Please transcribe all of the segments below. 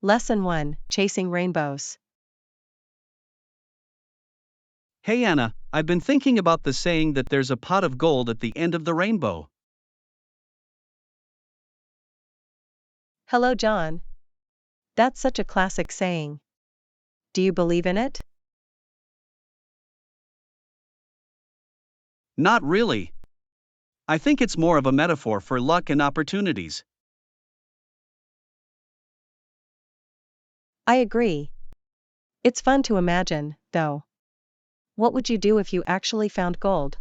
Lesson 1, Chasing Rainbows. Hey Anna, I've been thinking about the saying that there's a pot of gold at the end of the rainbow. Hello, John. That's such a classic saying. Do you believe in it? Not really. I think it's more of a metaphor for luck and opportunities. I agree. It's fun to imagine, though. What would you do if you actually found gold?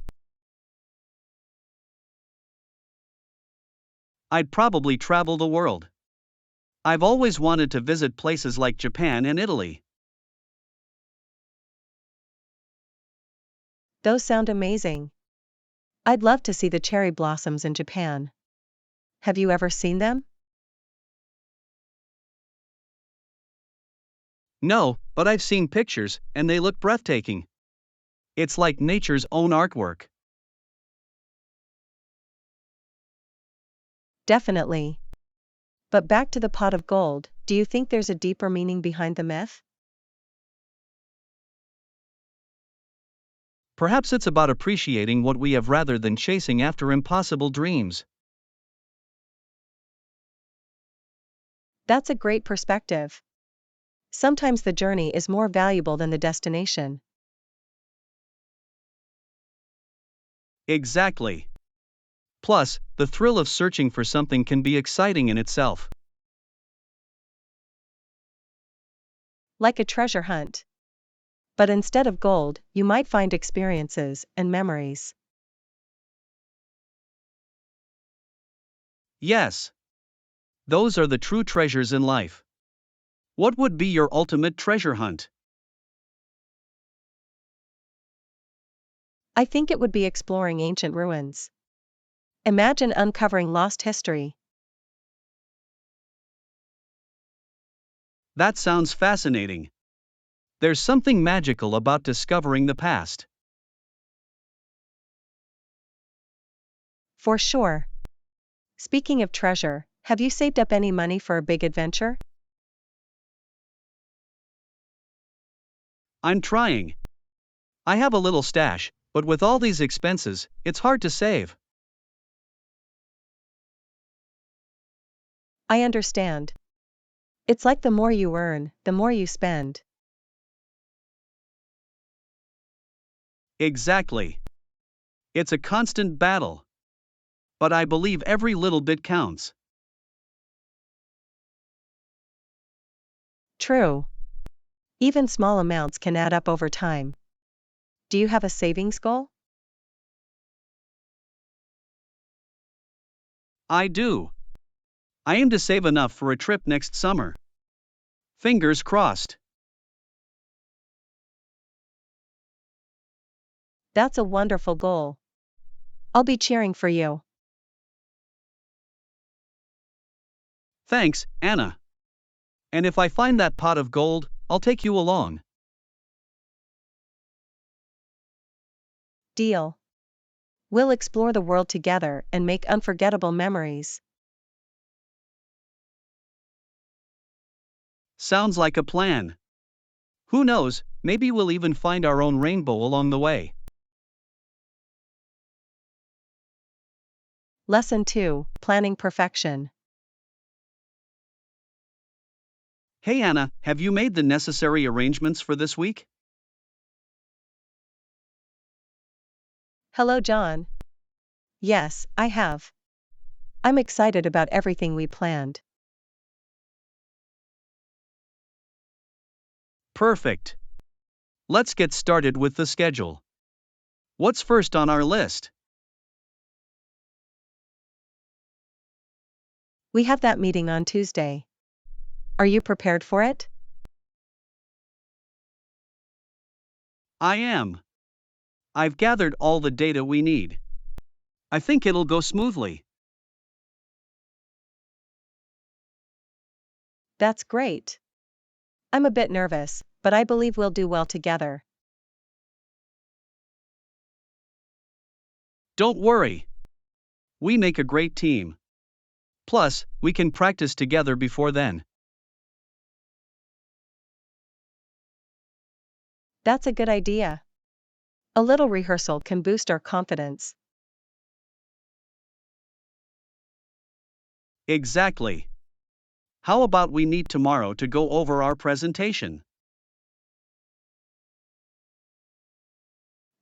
I'd probably travel the world. I've always wanted to visit places like Japan and Italy. Those sound amazing. I'd love to see the cherry blossoms in Japan. Have you ever seen them? No, but I've seen pictures, and they look breathtaking. It's like nature's own artwork. Definitely. But back to the pot of gold, do you think there's a deeper meaning behind the myth? Perhaps it's about appreciating what we have rather than chasing after impossible dreams. That's a great perspective. Sometimes the journey is more valuable than the destination. Exactly. Plus, the thrill of searching for something can be exciting in itself. Like a treasure hunt. But instead of gold, you might find experiences and memories. Yes. Those are the true treasures in life. What would be your ultimate treasure hunt? I think it would be exploring ancient ruins. Imagine uncovering lost history. That sounds fascinating. There's something magical about discovering the past. For sure. Speaking of treasure, have you saved up any money for a big adventure? I'm trying. I have a little stash, but with all these expenses, it's hard to save. I understand. It's like the more you earn, the more you spend. Exactly. It's a constant battle. But I believe every little bit counts. True. Even small amounts can add up over time. Do you have a savings goal? I do. I aim to save enough for a trip next summer. Fingers crossed. That's a wonderful goal. I'll be cheering for you. Thanks, Anna. And if I find that pot of gold, I'll take you along. Deal. We'll explore the world together and make unforgettable memories. Sounds like a plan. Who knows, maybe we'll even find our own rainbow along the way. Lesson 2, Planning Perfection. Hey Anna, have you made the necessary arrangements for this week? Hello, John. Yes, I have. I'm excited about everything we planned. Perfect. Let's get started with the schedule. What's first on our list? We have that meeting on Tuesday. Are you prepared for it? I am. I've gathered all the data we need. I think it'll go smoothly. That's great. I'm a bit nervous, but I believe we'll do well together. Don't worry. We make a great team. Plus, we can practice together before then. That's a good idea. A little rehearsal can boost our confidence. Exactly. How about we meet tomorrow to go over our presentation?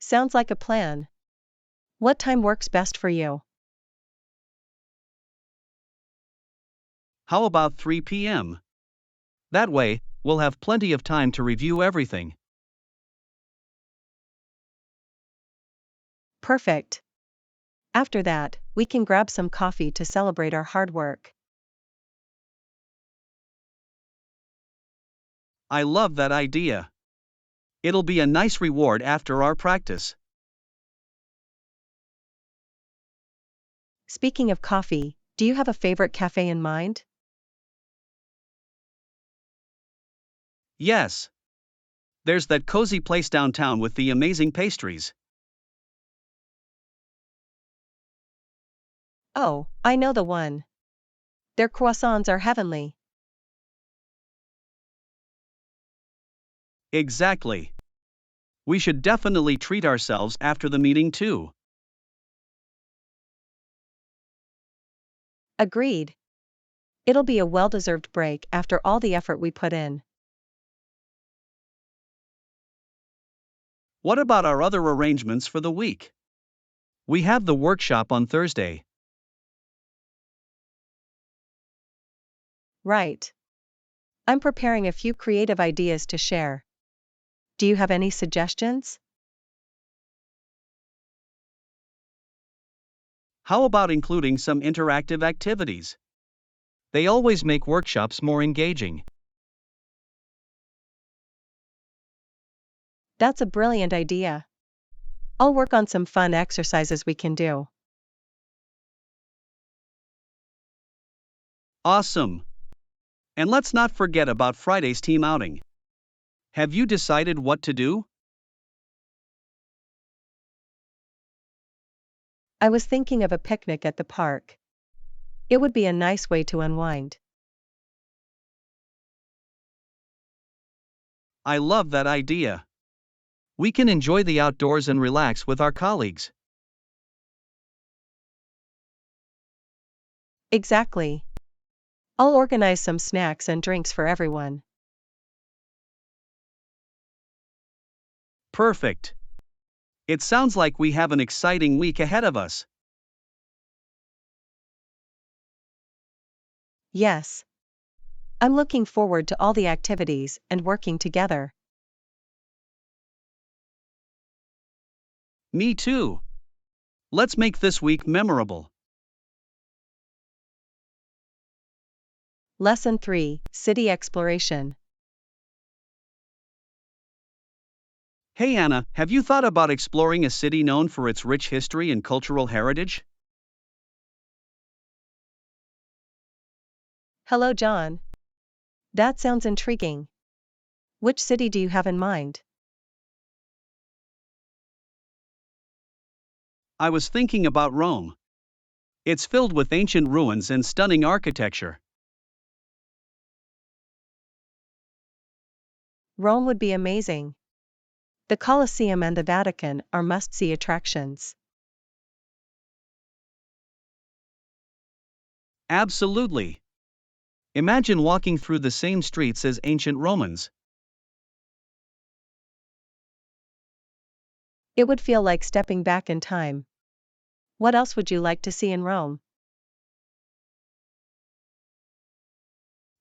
Sounds like a plan. What time works best for you? How about 3 p.m.? That way, we'll have plenty of time to review everything. Perfect. After that, we can grab some coffee to celebrate our hard work. I love that idea. It'll be a nice reward after our practice. Speaking of coffee, do you have a favorite cafe in mind? Yes. There's that cozy place downtown with the amazing pastries. Oh, I know the one. Their croissants are heavenly. Exactly. We should definitely treat ourselves after the meeting too. Agreed. It'll be a well-deserved break after all the effort we put in. What about our other arrangements for the week? We have the workshop on Thursday. Right. I'm preparing a few creative ideas to share. Do you have any suggestions? How about including some interactive activities? They always make workshops more engaging. That's a brilliant idea. I'll work on some fun exercises we can do. Awesome! And let's not forget about Friday's team outing. Have you decided what to do? I was thinking of a picnic at the park. It would be a nice way to unwind. I love that idea. We can enjoy the outdoors and relax with our colleagues. Exactly. I'll organize some snacks and drinks for everyone. Perfect. It sounds like we have an exciting week ahead of us. Yes. I'm looking forward to all the activities and working together. Me too. Let's make this week memorable. Lesson 3, City Exploration. Hey Anna, have you thought about exploring a city known for its rich history and cultural heritage? Hello, John. That sounds intriguing. Which city do you have in mind? I was thinking about Rome. It's filled with ancient ruins and stunning architecture. Rome would be amazing. The Colosseum and the Vatican are must-see attractions. Absolutely. Imagine walking through the same streets as ancient Romans. It would feel like stepping back in time. What else would you like to see in Rome?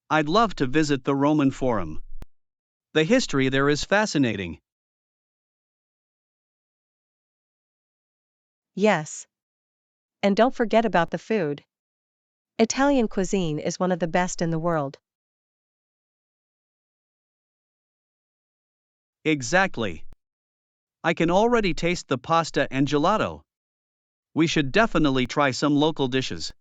I'd love to visit the Roman Forum. The history there is fascinating. Yes. And don't forget about the food. Italian cuisine is one of the best in the world. Exactly. I can already taste the pasta and gelato. We should definitely try some local dishes.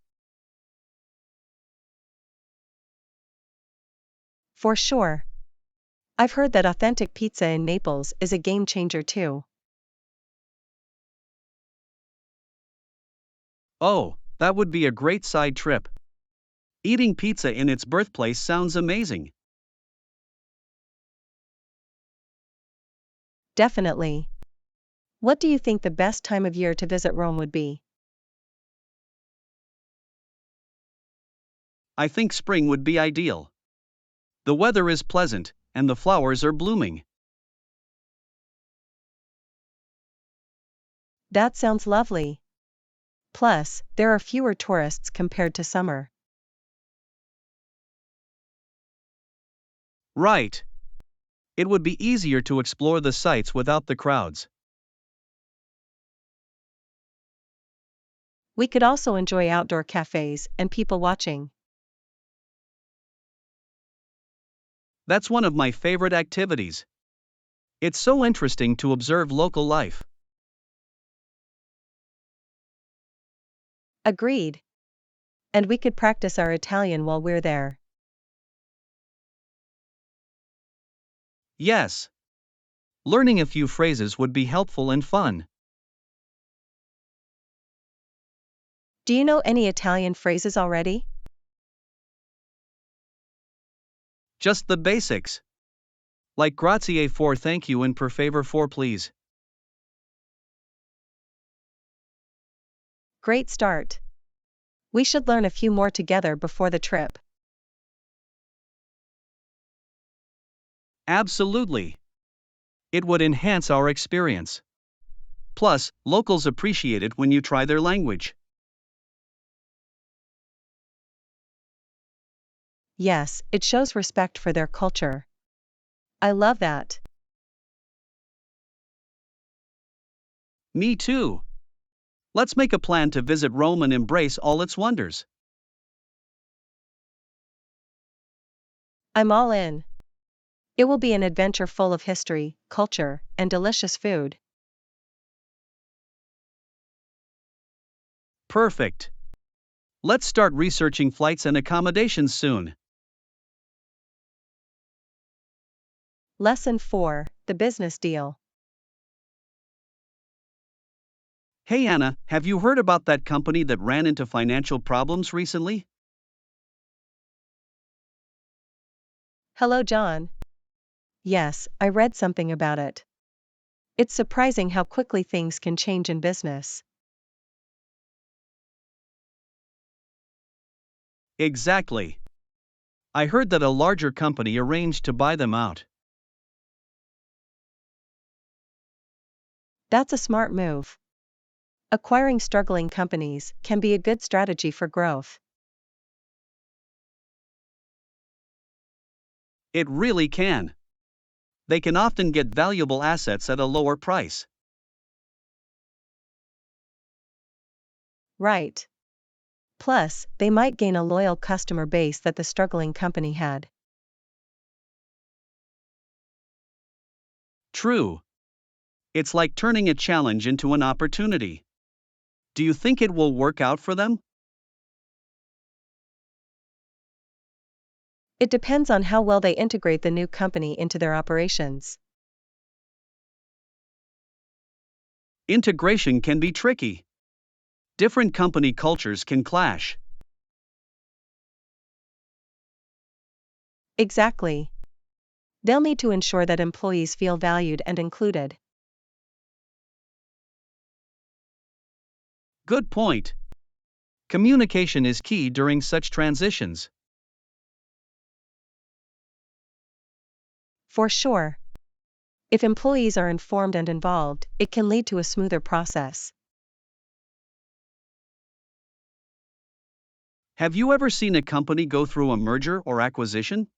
For sure. I've heard that authentic pizza in Naples is a game changer too. Oh, that would be a great side trip. Eating pizza in its birthplace sounds amazing. Definitely. What do you think the best time of year to visit Rome would be? I think spring would be ideal. The weather is pleasant, and the flowers are blooming. That sounds lovely. Plus, there are fewer tourists compared to summer. Right. It would be easier to explore the sites without the crowds. We could also enjoy outdoor cafes and people watching. That's one of my favorite activities. It's so interesting to observe local life. Agreed. And we could practice our Italian while we're there. Yes. Learning a few phrases would be helpful and fun. Do you know any Italian phrases already? Just the basics. Like grazie for thank you and per favor for please. Great start. We should learn a few more together before the trip. Absolutely. It would enhance our experience. Plus, locals appreciate it when you try their language. Yes, it shows respect for their culture. I love that. Me too. Let's make a plan to visit Rome and embrace all its wonders. I'm all in. It will be an adventure full of history, culture, and delicious food. Perfect. Let's start researching flights and accommodations soon. Lesson 4: The Business Deal. Hey Anna, have you heard about that company that ran into financial problems recently? Hello, John. Yes, I read something about it. It's surprising how quickly things can change in business. Exactly. I heard that a larger company arranged to buy them out. That's a smart move. Acquiring struggling companies can be a good strategy for growth. It really can. They can often get valuable assets at a lower price. Right. Plus, they might gain a loyal customer base that the struggling company had. True. It's like turning a challenge into an opportunity. Do you think it will work out for them? It depends on how well they integrate the new company into their operations. Integration can be tricky. Different company cultures can clash. Exactly. They'll need to ensure that employees feel valued and included. Good point. Communication is key during such transitions. For sure. If employees are informed and involved, it can lead to a smoother process. Have you ever seen a company go through a merger or acquisition?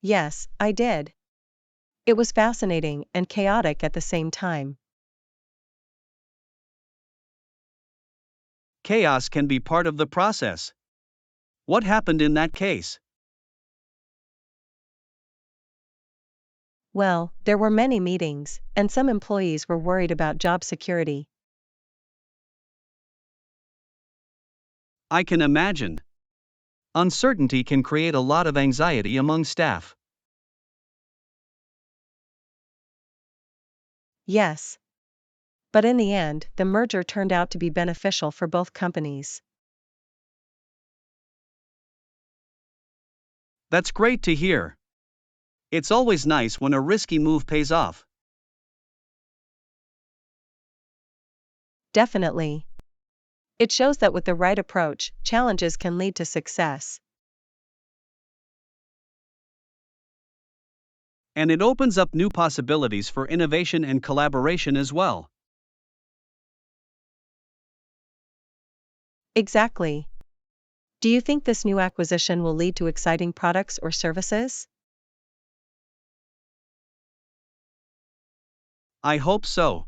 Yes, I did. It was fascinating and chaotic at the same time. Chaos can be part of the process. What happened in that case? Well, there were many meetings, and some employees were worried about job security. I can imagine. Uncertainty can create a lot of anxiety among staff. Yes. But in the end, the merger turned out to be beneficial for both companies. That's great to hear. It's always nice when a risky move pays off. Definitely. It shows that with the right approach, challenges can lead to success. And it opens up new possibilities for innovation and collaboration as well. Exactly. Do you think this new acquisition will lead to exciting products or services? I hope so.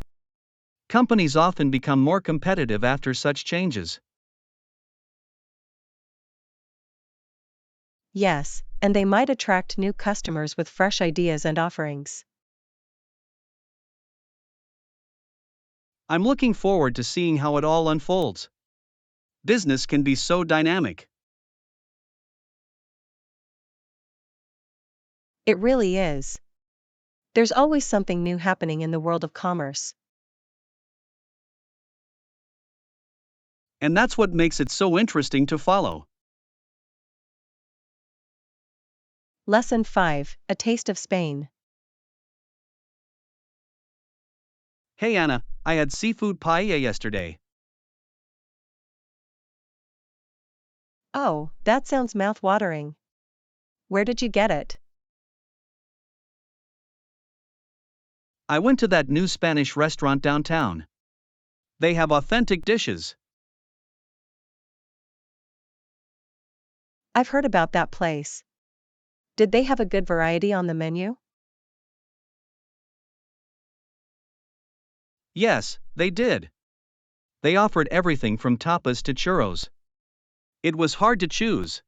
Companies often become more competitive after such changes. Yes, and they might attract new customers with fresh ideas and offerings. I'm looking forward to seeing how it all unfolds. Business can be so dynamic. It really is. There's always something new happening in the world of commerce. And that's what makes it so interesting to follow. Lesson 5: A Taste of Spain. Hey Anna, I had seafood paella yesterday. Oh, that sounds mouth-watering. Where did you get it? I went to that new Spanish restaurant downtown. They have authentic dishes. I've heard about that place. Did they have a good variety on the menu? Yes, they did. They offered everything from tapas to churros. It was hard to choose.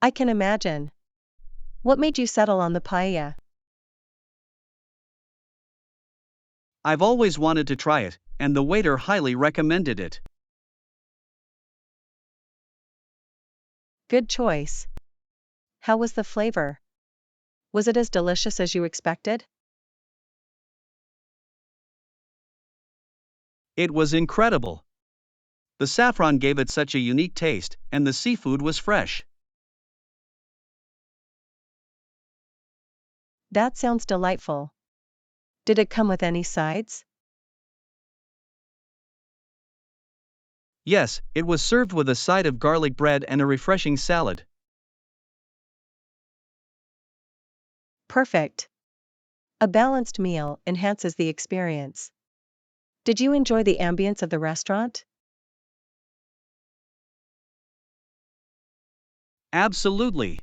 I can imagine. What made you settle on the paella? I've always wanted to try it, and the waiter highly recommended it. Good choice. How was the flavor? Was it as delicious as you expected? It was incredible. The saffron gave it such a unique taste, and the seafood was fresh. That sounds delightful. Did it come with any sides? Yes, it was served with a side of garlic bread and a refreshing salad. Perfect. A balanced meal enhances the experience. Did you enjoy the ambience of the restaurant? Absolutely.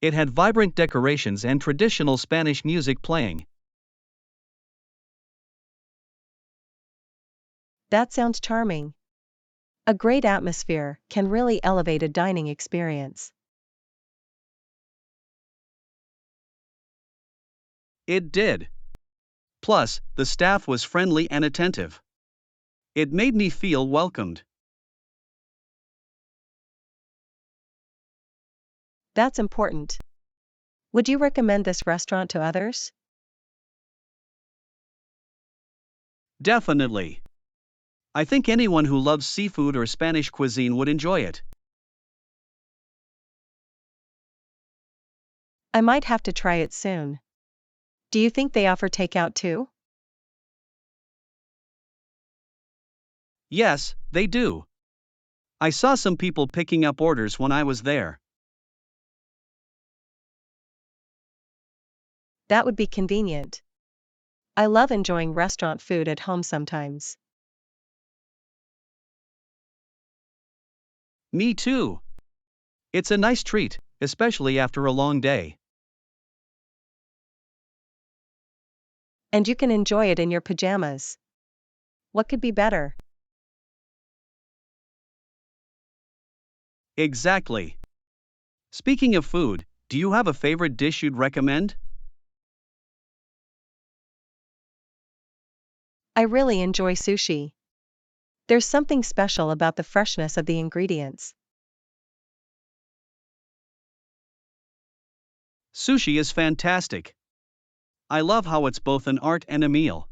It had vibrant decorations and traditional Spanish music playing. That sounds charming. A great atmosphere can really elevate a dining experience. It did. Plus, the staff was friendly and attentive. It made me feel welcomed. That's important. Would you recommend this restaurant to others? Definitely. I think anyone who loves seafood or Spanish cuisine would enjoy it. I might have to try it soon. Do you think they offer takeout too? Yes, they do. I saw some people picking up orders when I was there. That would be convenient. I love enjoying restaurant food at home sometimes. Me too. It's a nice treat, especially after a long day. And you can enjoy it in your pajamas. What could be better? Exactly. Speaking of food, do you have a favorite dish you'd recommend? I really enjoy sushi. There's something special about the freshness of the ingredients. Sushi is fantastic. I love how it's both an art and a meal.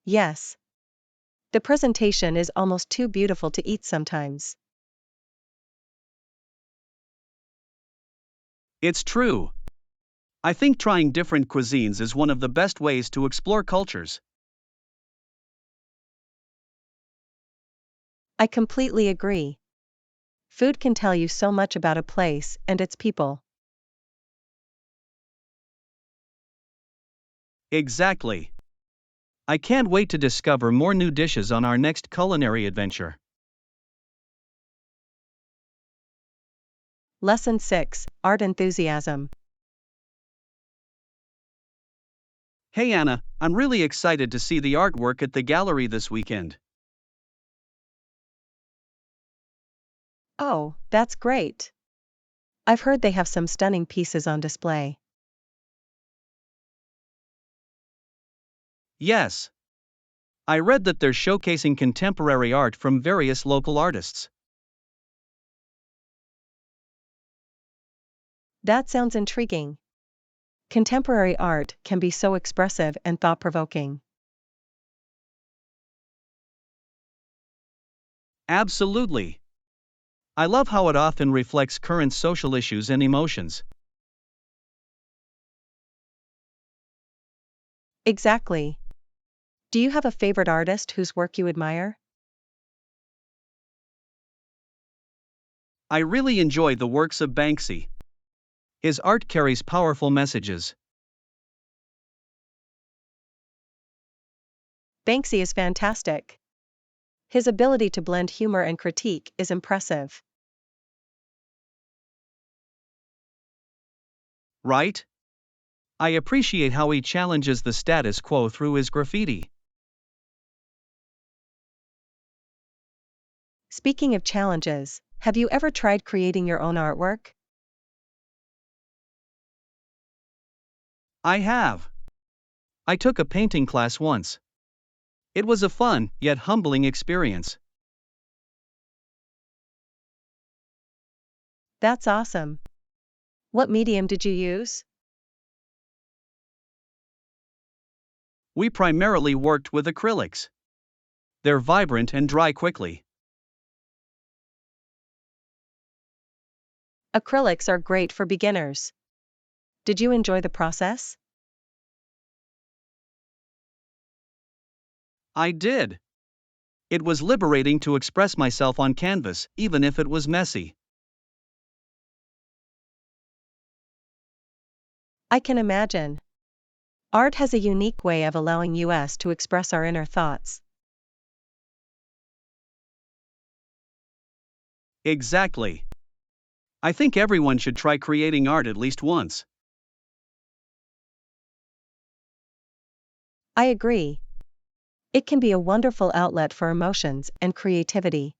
Yes. The presentation is almost too beautiful to eat sometimes. It's true. I think trying different cuisines is one of the best ways to explore cultures. I completely agree. Food can tell you so much about a place and its people. Exactly. I can't wait to discover more new dishes on our next culinary adventure. Lesson 6, Art Enthusiasm. Hey Anna, I'm really excited to see the artwork at the gallery this weekend. Oh, that's great. I've heard they have some stunning pieces on display. Yes. I read that they're showcasing contemporary art from various local artists. That sounds intriguing. Contemporary art can be so expressive and thought-provoking. Absolutely. I love how it often reflects current social issues and emotions. Exactly. Do you have a favorite artist whose work you admire? I really enjoy the works of Banksy. His art carries powerful messages. Banksy is fantastic. His ability to blend humor and critique is impressive. Right? I appreciate how he challenges the status quo through his graffiti. Speaking of challenges, have you ever tried creating your own artwork? I have. I took a painting class once. It was a fun, yet humbling experience. That's awesome. What medium did you use? We primarily worked with acrylics. They're vibrant and dry quickly. Acrylics are great for beginners. Did you enjoy the process? I did. It was liberating to express myself on canvas, even if it was messy. I can imagine. Art has a unique way of allowing us to express our inner thoughts. Exactly. I think everyone should try creating art at least once. I agree. It can be a wonderful outlet for emotions and creativity.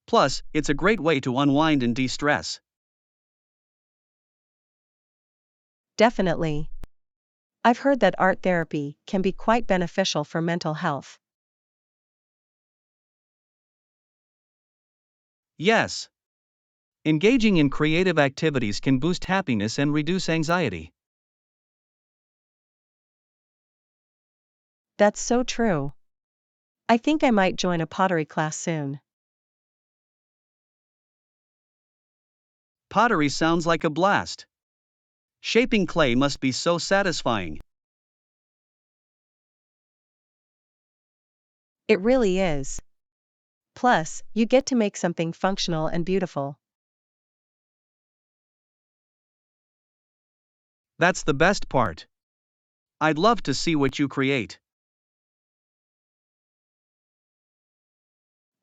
Plus, it's a great way to unwind and de stress. Definitely. I've heard that art therapy can be quite beneficial for mental health. Yes. Engaging in creative activities can boost happiness and reduce anxiety. That's so true. I think I might join a pottery class soon. Pottery sounds like a blast. Shaping clay must be so satisfying. It really is. Plus, you get to make something functional and beautiful. That's the best part. I'd love to see what you create.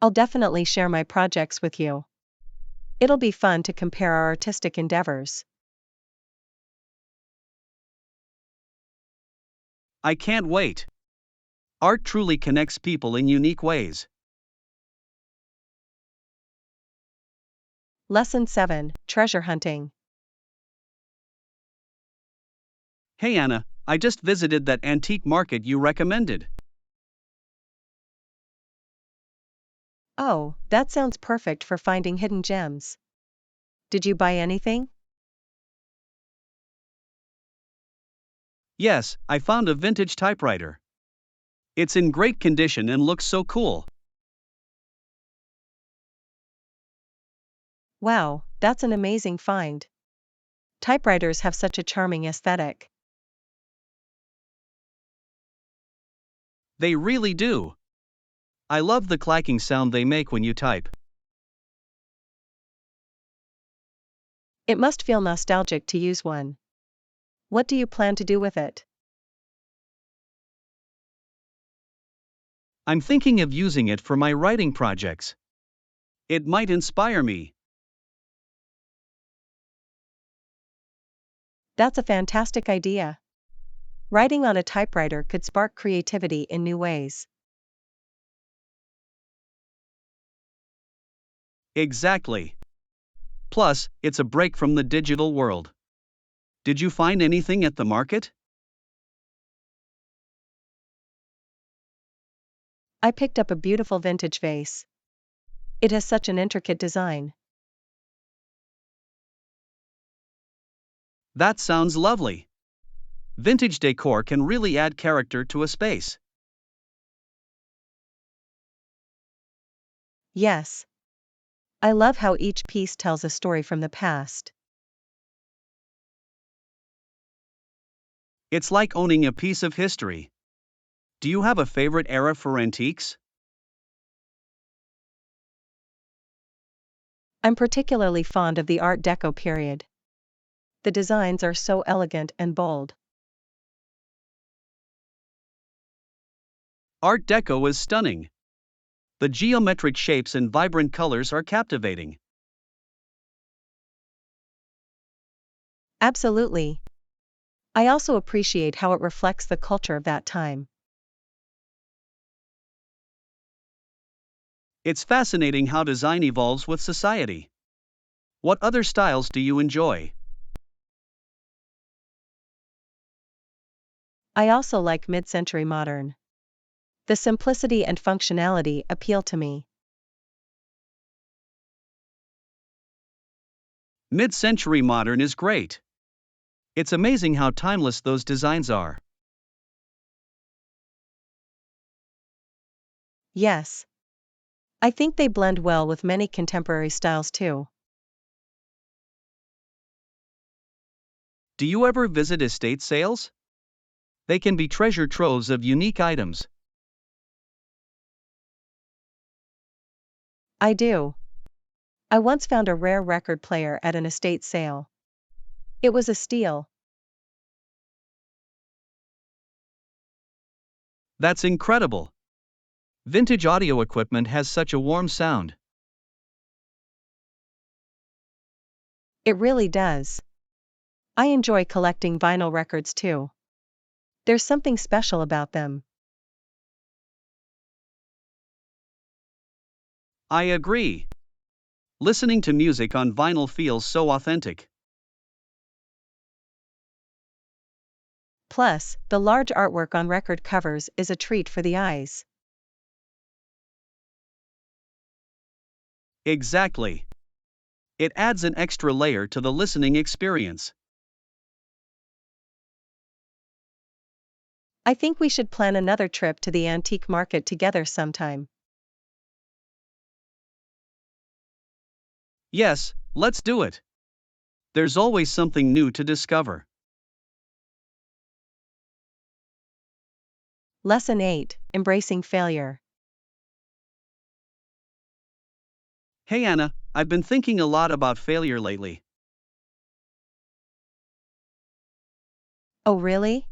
I'll definitely share my projects with you. It'll be fun to compare our artistic endeavors. I can't wait. Art truly connects people in unique ways. Lesson 7, Treasure Hunting. Hey Anna, I just visited that antique market you recommended. Oh, that sounds perfect for finding hidden gems. Did you buy anything? Yes, I found a vintage typewriter. It's in great condition and looks so cool. Wow, that's an amazing find. Typewriters have such a charming aesthetic. They really do. I love the clacking sound they make when you type. It must feel nostalgic to use one. What do you plan to do with it? I'm thinking of using it for my writing projects. It might inspire me. That's a fantastic idea. Writing on a typewriter could spark creativity in new ways. Exactly. Plus, it's a break from the digital world. Did you find anything at the market? I picked up a beautiful vintage vase. It has such an intricate design. That sounds lovely. Vintage decor can really add character to a space. Yes. I love how each piece tells a story from the past. It's like owning a piece of history. Do you have a favorite era for antiques? I'm particularly fond of the Art Deco period. The designs are so elegant and bold. Art Deco is stunning. The geometric shapes and vibrant colors are captivating. Absolutely. I also appreciate how it reflects the culture of that time. It's fascinating how design evolves with society. What other styles do you enjoy? I also like mid-century modern. The simplicity and functionality appeal to me. Mid-century modern is great. It's amazing how timeless those designs are. Yes. I think they blend well with many contemporary styles too. Do you ever visit estate sales? They can be treasure troves of unique items. I do. I once found a rare record player at an estate sale. It was a steal. That's incredible. Vintage audio equipment has such a warm sound. It really does. I enjoy collecting vinyl records too. There's something special about them. I agree. Listening to music on vinyl feels so authentic. Plus, the large artwork on record covers is a treat for the eyes. Exactly. It adds an extra layer to the listening experience. I think we should plan another trip to the antique market together sometime. Yes, let's do it. There's always something new to discover. Lesson 8: Embracing Failure. Hey Anna, I've been thinking a lot about failure lately. Oh, really?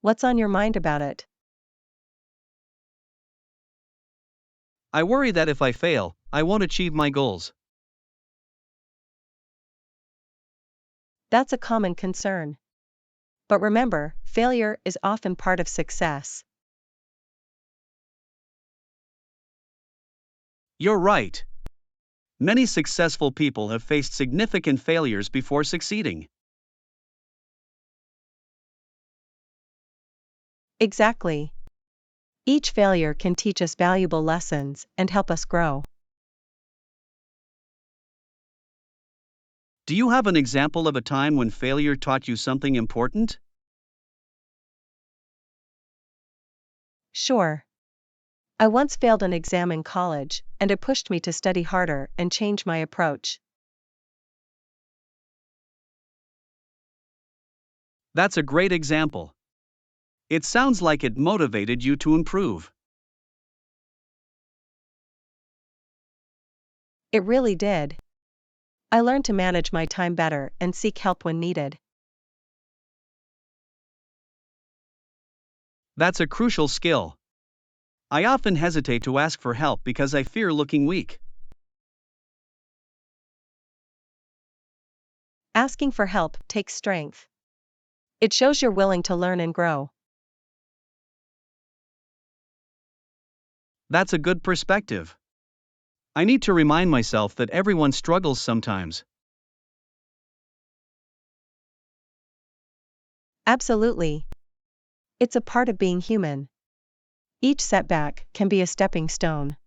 What's on your mind about it? I worry that if I fail, I won't achieve my goals. That's a common concern. But remember, failure is often part of success. You're right. Many successful people have faced significant failures before succeeding. Exactly. Each failure can teach us valuable lessons and help us grow. Do you have an example of a time when failure taught you something important? Sure. I once failed an exam in college, and it pushed me to study harder and change my approach. That's a great example. It sounds like it motivated you to improve. It really did. I learned to manage my time better and seek help when needed. That's a crucial skill. I often hesitate to ask for help because I fear looking weak. Asking for help takes strength. It shows you're willing to learn and grow. That's a good perspective. I need to remind myself that everyone struggles sometimes. Absolutely. It's a part of being human. Each setback can be a stepping stone.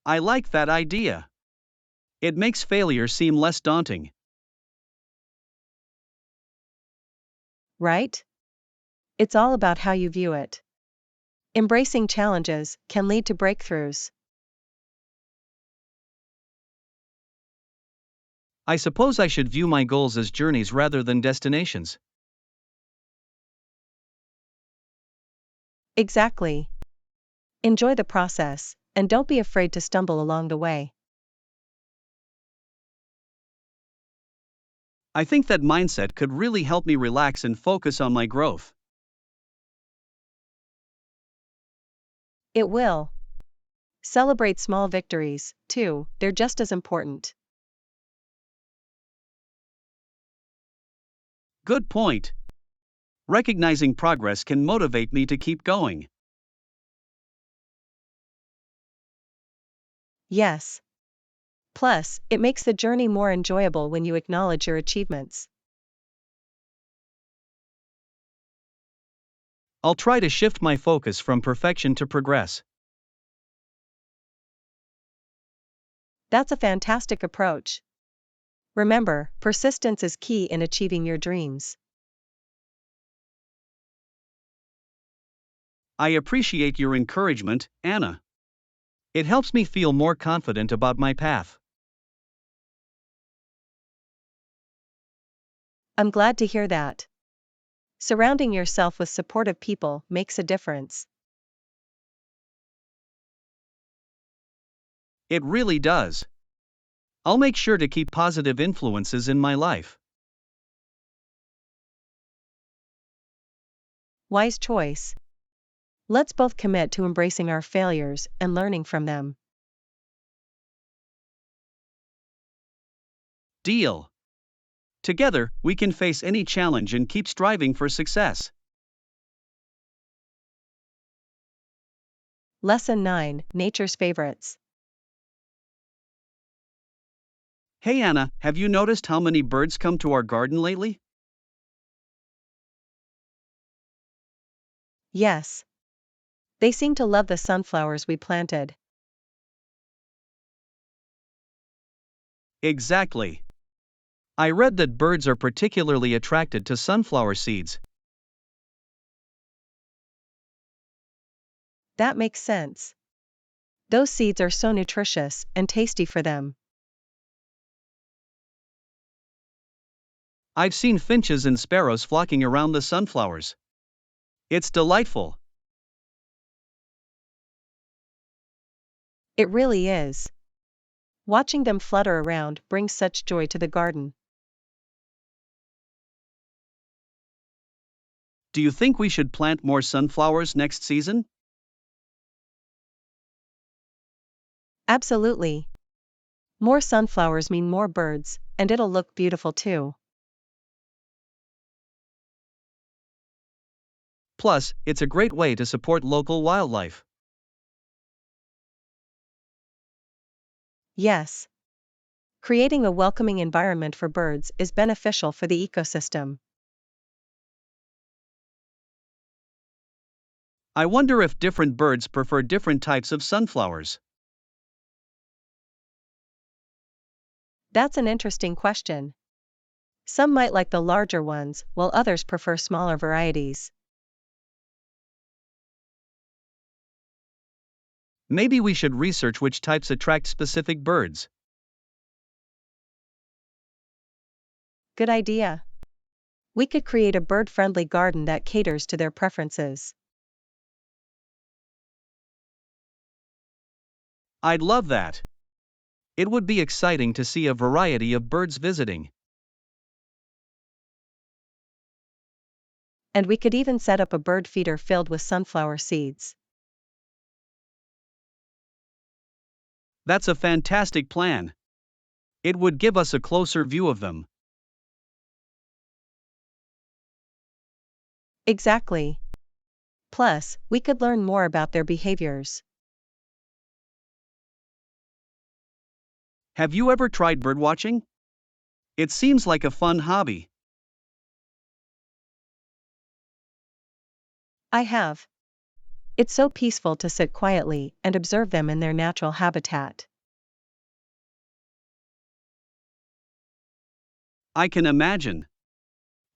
I like that idea. It makes failure seem less daunting. Right? It's all about how you view it. Embracing challenges can lead to breakthroughs. I suppose I should view my goals as journeys rather than destinations. Exactly. Enjoy the process, and don't be afraid to stumble along the way. I think that mindset could really help me relax and focus on my growth. It will. Celebrate small victories, too, they're just as important. Good point. Recognizing progress can motivate me to keep going. Yes. Plus, it makes the journey more enjoyable when you acknowledge your achievements. I'll try to shift my focus from perfection to progress. That's a fantastic approach. Remember, persistence is key in achieving your dreams. I appreciate your encouragement, Anna. It helps me feel more confident about my path. I'm glad to hear that. Surrounding yourself with supportive people makes a difference. It really does. I'll make sure to keep positive influences in my life. Wise choice. Let's both commit to embracing our failures and learning from them. Deal. Together, we can face any challenge and keep striving for success. Lesson 9: Nature's Favorites. Hey Anna, have you noticed how many birds come to our garden lately? Yes. They seem to love the sunflowers we planted. Exactly. I read that birds are particularly attracted to sunflower seeds. That makes sense. Those seeds are so nutritious and tasty for them. I've seen finches and sparrows flocking around the sunflowers. It's delightful. It really is. Watching them flutter around brings such joy to the garden. Do you think we should plant more sunflowers next season? Absolutely. More sunflowers mean more birds, and it'll look beautiful too. Plus, it's a great way to support local wildlife. Yes. Creating a welcoming environment for birds is beneficial for the ecosystem. I wonder if different birds prefer different types of sunflowers. That's an interesting question. Some might like the larger ones, while others prefer smaller varieties. Maybe we should research which types attract specific birds. Good idea. We could create a bird-friendly garden that caters to their preferences. I'd love that. It would be exciting to see a variety of birds visiting. And we could even set up a bird feeder filled with sunflower seeds. That's a fantastic plan. It would give us a closer view of them. Exactly. Plus, we could learn more about their behaviors. Have you ever tried birdwatching? It seems like a fun hobby. I have. It's so peaceful to sit quietly and observe them in their natural habitat. I can imagine.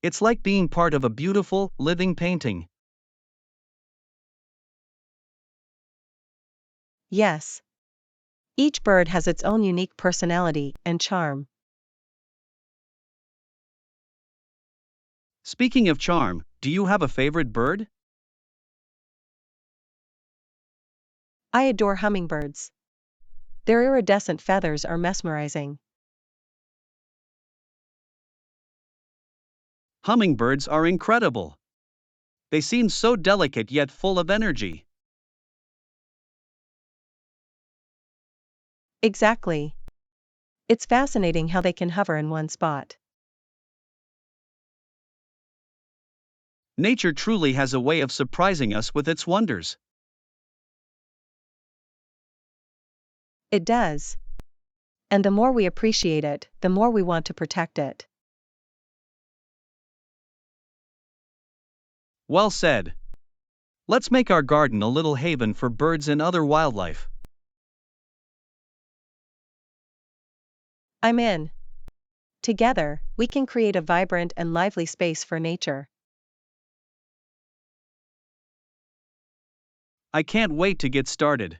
It's like being part of a beautiful, living painting. Yes. Each bird has its own unique personality and charm. Speaking of charm, do you have a favorite bird? I adore hummingbirds. Their iridescent feathers are mesmerizing. Hummingbirds are incredible. They seem so delicate yet full of energy. Exactly. It's fascinating how they can hover in one spot. Nature truly has a way of surprising us with its wonders. It does. And the more we appreciate it, the more we want to protect it. Well said. Let's make our garden a little haven for birds and other wildlife. I'm in. Together, we can create a vibrant and lively space for nature. I can't wait to get started.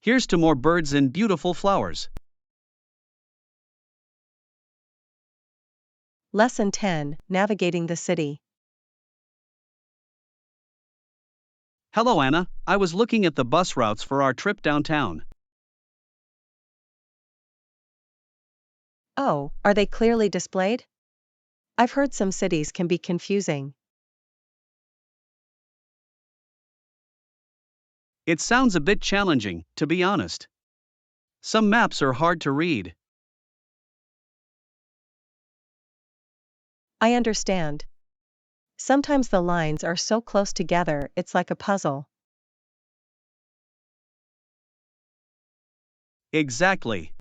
Here's to more birds and beautiful flowers. Lesson 10: Navigating the City. Hello Anna, I was looking at the bus routes for our trip downtown. Oh, are they clearly displayed? I've heard some cities can be confusing. It sounds a bit challenging, to be honest. Some maps are hard to read. I understand. Sometimes the lines are so close together it's like a puzzle. Exactly.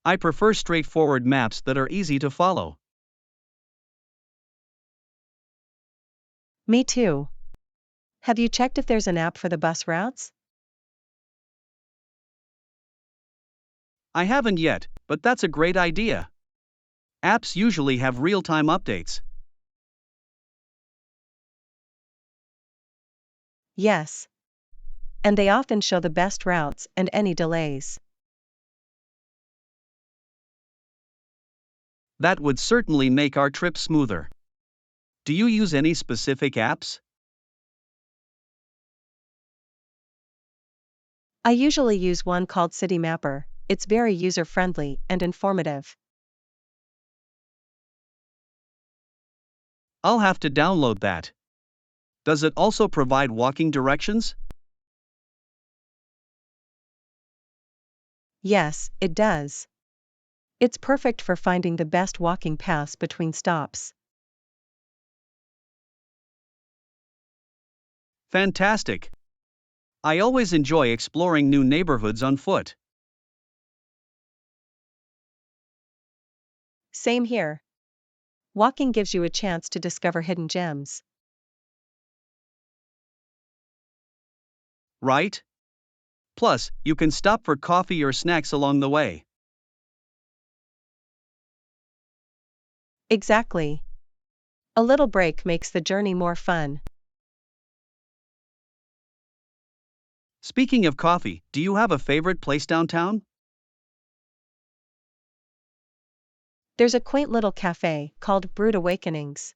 I prefer straightforward maps that are easy to follow. Me too. Have you checked if there's an app for the bus routes? I haven't yet, but that's a great idea. Apps usually have real-time updates. Yes. And they often show the best routes and any delays. That would certainly make our trip smoother. Do you use any specific apps? I usually use one called City Mapper. It's very user-friendly and informative. I'll have to download that. Does it also provide walking directions? Yes, it does. It's perfect for finding the best walking paths between stops. Fantastic. I always enjoy exploring new neighborhoods on foot. Same here. Walking gives you a chance to discover hidden gems. Right? Plus, you can stop for coffee or snacks along the way. Exactly. A little break makes the journey more fun. Speaking of coffee, do you have a favorite place downtown? There's a quaint little cafe called Brewed Awakenings.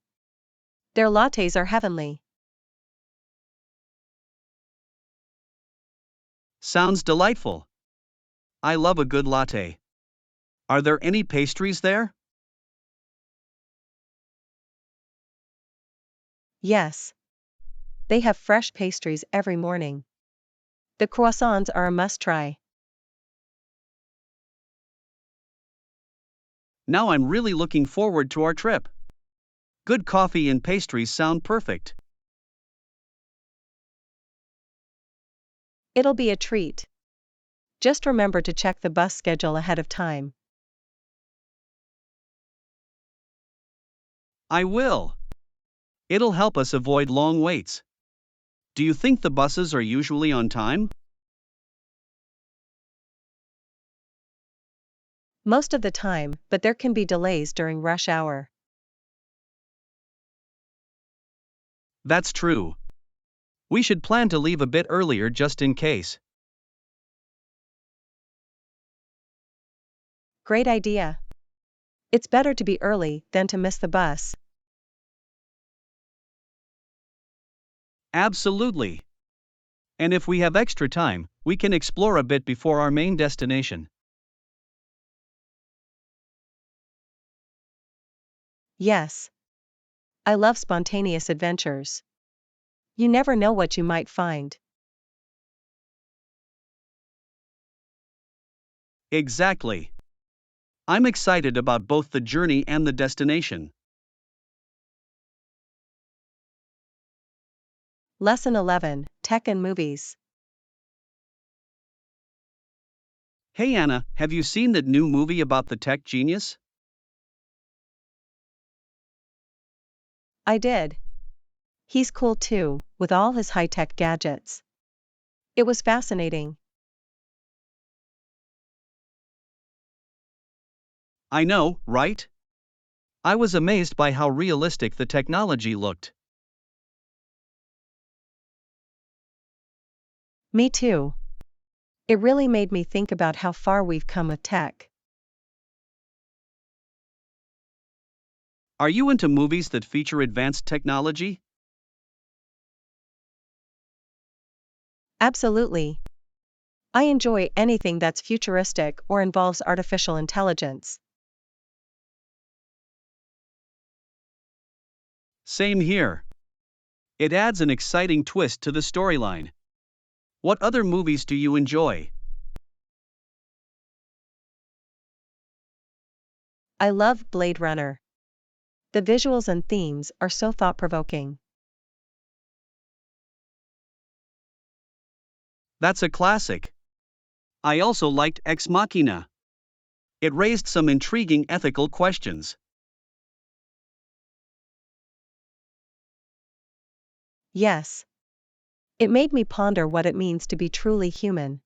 Their lattes are heavenly. Sounds delightful. I love a good latte. Are there any pastries there? Yes, they have fresh pastries every morning. The croissants are a must try. Now I'm really looking forward to our trip. Good coffee and pastries sound perfect. It'll be a treat. Just remember to check the bus schedule ahead of time. I will. It'll help us avoid long waits. Do you think the buses are usually on time? Most of the time, but there can be delays during rush hour. That's true. We should plan to leave a bit earlier just in case. Great idea. It's better to be early than to miss the bus. Absolutely. And if we have extra time, we can explore a bit before our main destination. Yes. I love spontaneous adventures. You never know what you might find. Exactly. I'm excited about both the journey and the destination. Lesson 11, Tech and Movies. Hey Anna, have you seen that new movie about the tech genius? I did. He's cool too, with all his high-tech gadgets. It was fascinating. I know, right? I was amazed by how realistic the technology looked. Me too. It really made me think about how far we've come with tech. Are you into movies that feature advanced technology? Absolutely. I enjoy anything that's futuristic or involves artificial intelligence. Same here. It adds an exciting twist to the storyline. What other movies do you enjoy? I love Blade Runner. The visuals and themes are so thought-provoking. That's a classic. I also liked Ex Machina. It raised some intriguing ethical questions. Yes. It made me ponder what it means to be truly human.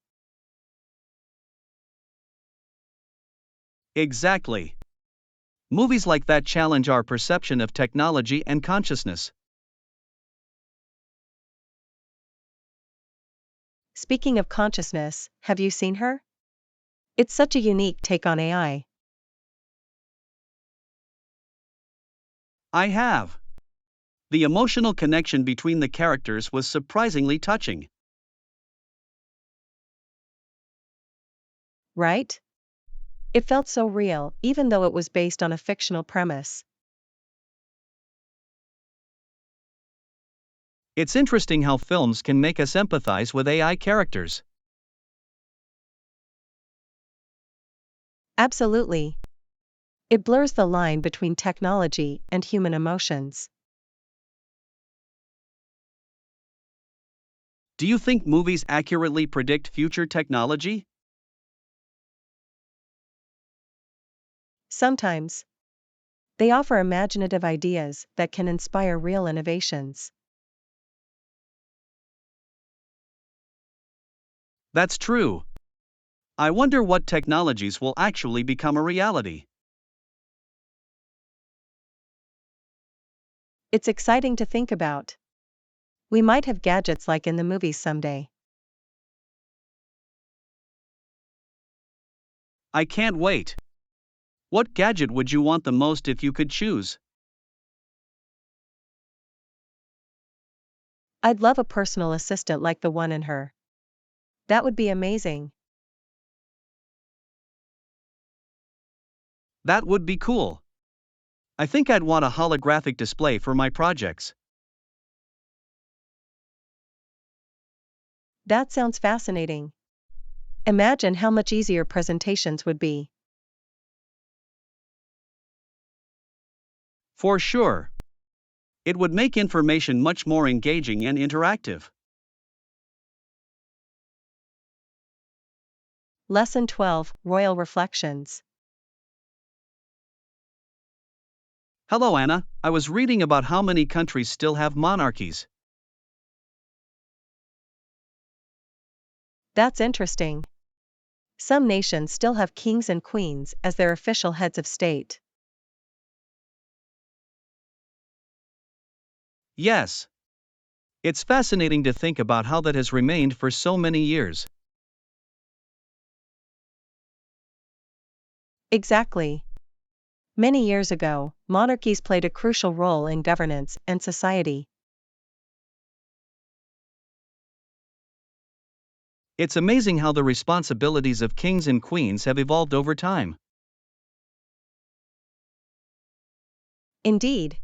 Exactly. Movies like that challenge our perception of technology and consciousness. Speaking of consciousness, have you seen her? It's such a unique take on AI. I have. The emotional connection between the characters was surprisingly touching. Right? It felt so real, even though it was based on a fictional premise. It's interesting how films can make us empathize with AI characters. Absolutely. It blurs the line between technology and human emotions. Do you think movies accurately predict future technology? Sometimes, they offer imaginative ideas that can inspire real innovations. That's true. I wonder what technologies will actually become a reality. It's exciting to think about. We might have gadgets like in the movies someday. I can't wait. What gadget would you want the most if you could choose? I'd love a personal assistant like the one in her. That would be amazing. That would be cool. I think I'd want a holographic display for my projects. That sounds fascinating. Imagine how much easier presentations would be. For sure. It would make information much more engaging and interactive. Lesson 12, Royal Reflections. Hello, Anna. I was reading about how many countries still have monarchies. That's interesting. Some nations still have kings and queens as their official heads of state. Yes. It's fascinating to think about how that has remained for so many years. Exactly. Many years ago, monarchies played a crucial role in governance and society. It's amazing how the responsibilities of kings and queens have evolved over time. Indeed.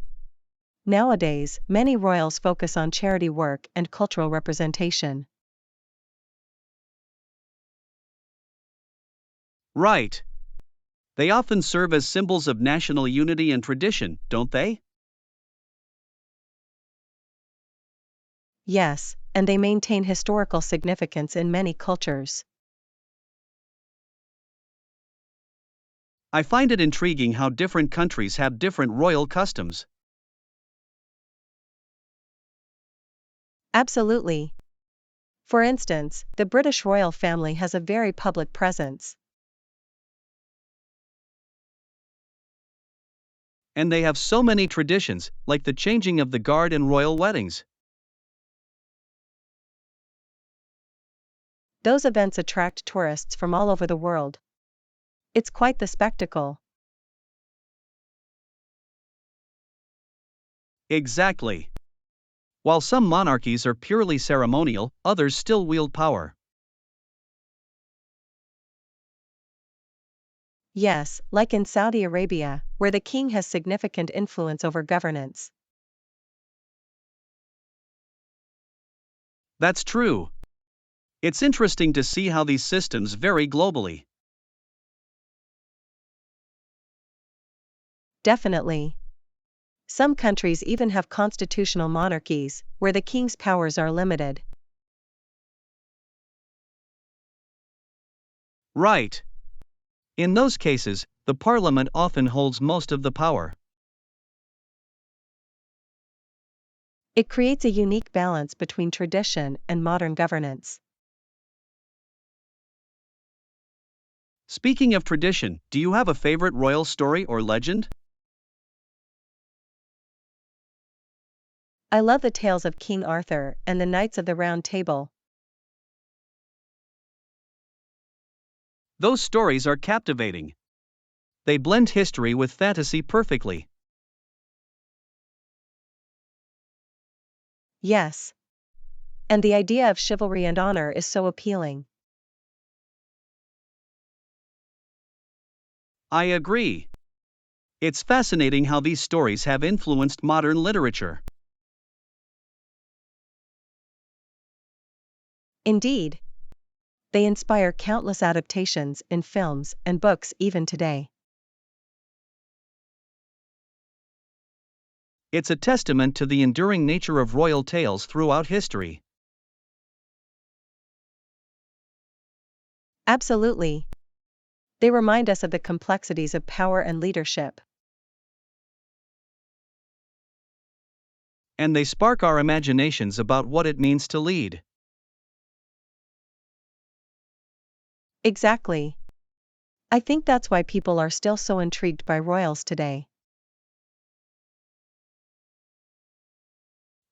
Nowadays, many royals focus on charity work and cultural representation. Right. They often serve as symbols of national unity and tradition, don't they? Yes, and they maintain historical significance in many cultures. I find it intriguing how different countries have different royal customs. Absolutely. For instance, the British royal family has a very public presence. And they have so many traditions, like the changing of the guard and royal weddings. Those events attract tourists from all over the world. It's quite the spectacle. Exactly. While some monarchies are purely ceremonial, others still wield power. Yes, like in Saudi Arabia, where the king has significant influence over governance. That's true. It's interesting to see how these systems vary globally. Definitely. Some countries even have constitutional monarchies, where the king's powers are limited. Right. In those cases, the parliament often holds most of the power. It creates a unique balance between tradition and modern governance. Speaking of tradition, do you have a favorite royal story or legend? I love the tales of King Arthur and the Knights of the Round Table. Those stories are captivating. They blend history with fantasy perfectly. Yes. And the idea of chivalry and honor is so appealing. I agree. It's fascinating how these stories have influenced modern literature. Indeed. They inspire countless adaptations in films and books even today. It's a testament to the enduring nature of royal tales throughout history. Absolutely. They remind us of the complexities of power and leadership. And they spark our imaginations about what it means to lead. Exactly. I think that's why people are still so intrigued by royals today.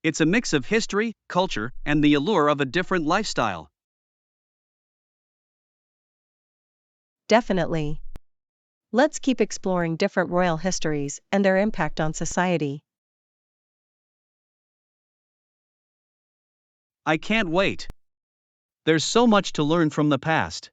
It's a mix of history, culture, and the allure of a different lifestyle. Definitely. Let's keep exploring different royal histories and their impact on society. I can't wait. There's so much to learn from the past.